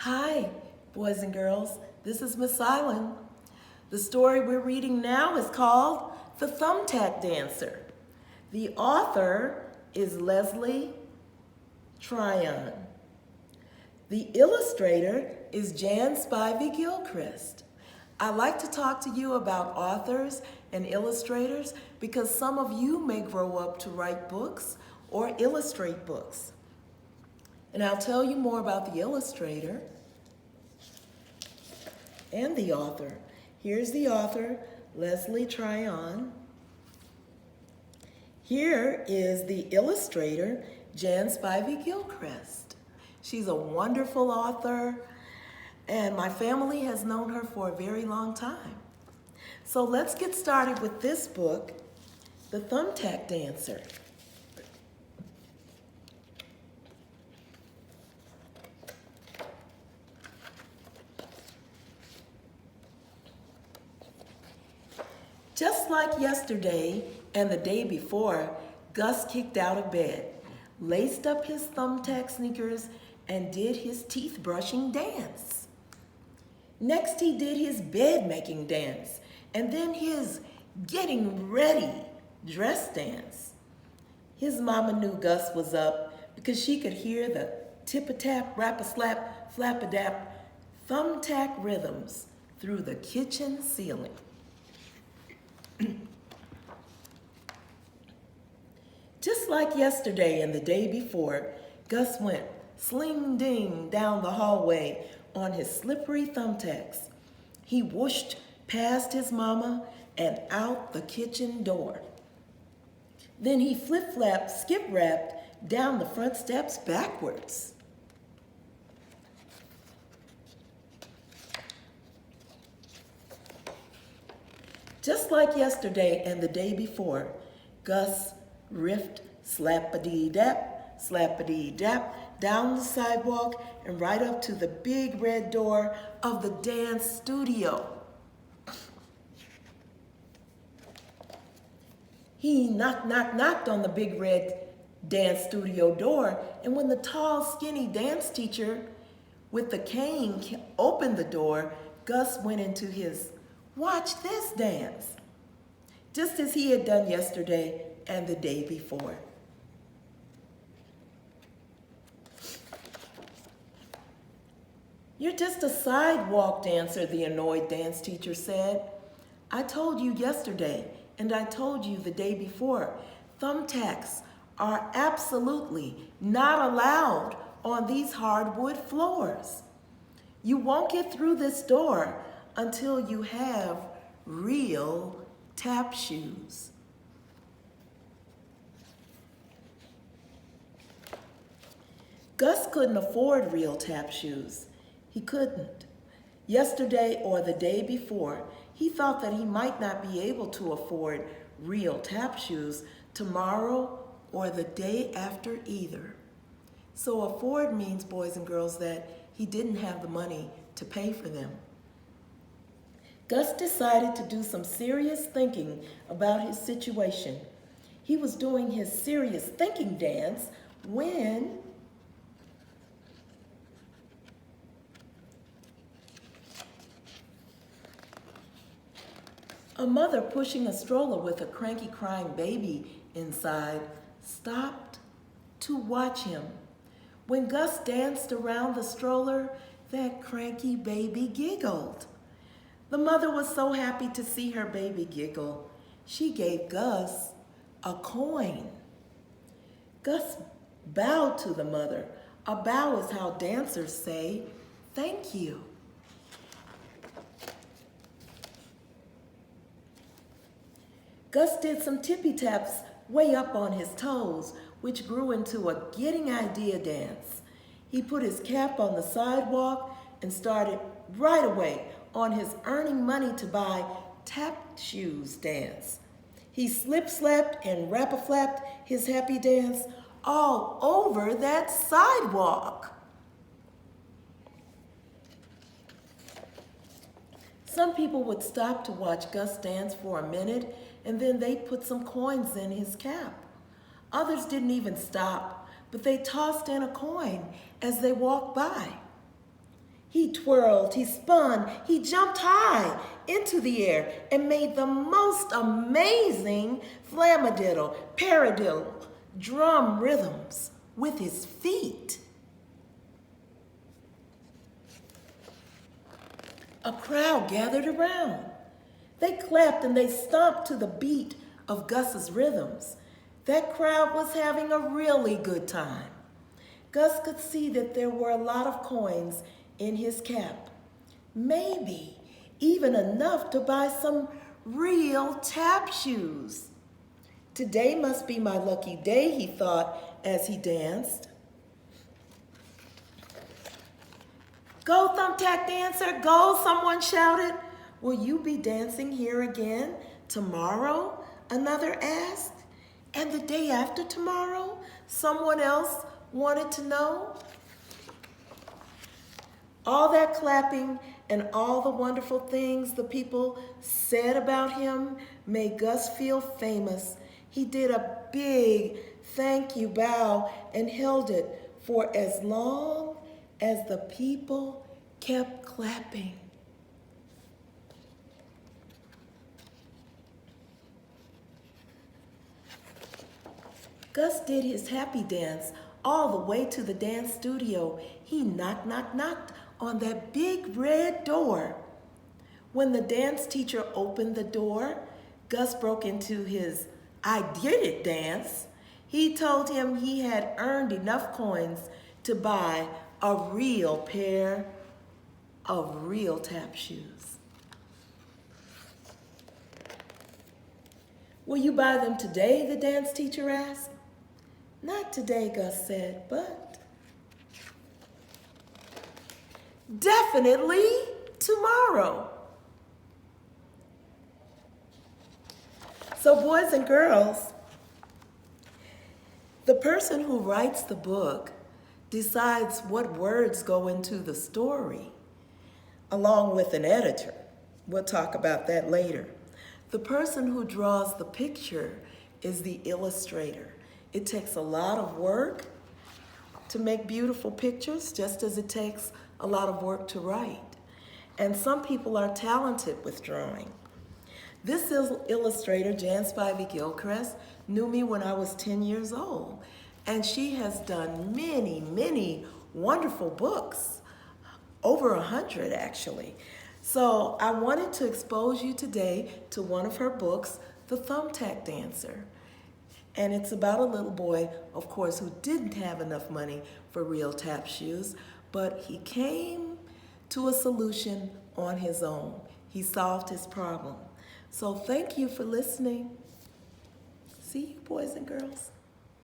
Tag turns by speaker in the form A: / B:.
A: Hi, boys and girls. This is Miss Island. The story we're reading now is called The Thumbtack Dancer. The author is Leslie Tryon. The illustrator is Jan Spivey Gilchrist. I like to talk to you about authors and illustrators because some of you may grow up to write books or illustrate books. And I'll tell you more about the illustrator and the author. Here's the author, Leslie Tryon. Here is the illustrator, Jan Spivey Gilchrist. She's a wonderful author, and my family has known her for a very long time. So let's get started with this book, The Thumbtack Dancer. Just like yesterday and the day before, Gus kicked out of bed, laced up his thumbtack sneakers, and did his teeth-brushing dance. Next, he did his bed-making dance, and then his getting ready dress dance. His mama knew Gus was up because she could hear the tip-a-tap, rap-a-slap, flap-a-dap, thumbtack rhythms through the kitchen ceiling. Just like yesterday and the day before, Gus went sling-ding down the hallway on his slippery thumbtacks. He whooshed past his mama and out the kitchen door. Then he flip-flapped, skip-rapped down the front steps backwards. Just like yesterday and the day before, Gus riffed slap-a-dee-dap, down the sidewalk and right up to the big red door of the dance studio. He knocked on the big red dance studio door, and when the tall, skinny dance teacher with the cane opened the door, Gus went into his "Watch this" dance, just as he had done yesterday and the day before. "You're just a sidewalk dancer," the annoyed dance teacher said. "I told you yesterday, and I told you the day before, thumbtacks are absolutely not allowed on these hardwood floors. You won't get through this door until you have real tap shoes." Gus couldn't afford real tap shoes. He couldn't. Yesterday or the day before, he thought that he might not be able to afford real tap shoes tomorrow or the day after either. So afford means, boys and girls, that he didn't have the money to pay for them. Gus decided to do some serious thinking about his situation. He was doing his serious thinking dance when a mother pushing a stroller with a cranky crying baby inside stopped to watch him. When Gus danced around the stroller, that cranky baby giggled. The mother was so happy to see her baby giggle, she gave Gus a coin. Gus bowed to the mother. A bow is how dancers say, "Thank you." Gus did some tippy taps way up on his toes, which grew into a getting idea dance. He put his cap on the sidewalk and started right away on his earning money to buy tap shoes dance. He slip-slapped and rap-a-flapped his happy dance all over that sidewalk. Some people would stop to watch Gus dance for a minute, and then they'd put some coins in his cap. Others didn't even stop, but they tossed in a coin as they walked by. He twirled, he spun, he jumped high into the air and made the most amazing flamadiddle, paradiddle, drum rhythms with his feet. A crowd gathered around. They clapped and they stomped to the beat of Gus's rhythms. That crowd was having a really good time. Gus could see that there were a lot of coins in his cap. Maybe even enough to buy some real tap shoes. Today must be my lucky day, he thought as he danced. Go, Thumbtack Dancer, go, someone shouted. Will you be dancing here again tomorrow? Another asked. And the day after tomorrow? Someone else wanted to know. All that clapping and all the wonderful things the people said about him made Gus feel famous. He did a big thank you bow and held it for as long as the people kept clapping. Gus did his happy dance all the way to the dance studio. He knocked, knocked, knocked on that big red door. When the dance teacher opened the door, Gus broke into his "I did it" dance. He told him he had earned enough coins to buy a real pair of real tap shoes. Will you buy them today? The dance teacher asked. Not today, Gus said, but definitely tomorrow. So boys and girls, the person who writes the book decides what words go into the story, along with an editor. We'll talk about that later. The person who draws the picture is the illustrator. It takes a lot of work to make beautiful pictures, just as it takes a lot of work to write. And some people are talented with drawing. This illustrator, Jan Spivey Gilchrist, knew me when I was 10 years old. And she has done many, many wonderful books, over 100 actually. So I wanted to expose you today to one of her books, The Thumbtack Dancer. And it's about a little boy, of course, who didn't have enough money for real tap shoes, but he came to a solution on his own. He solved his problem. So thank you for listening. See you, boys and girls.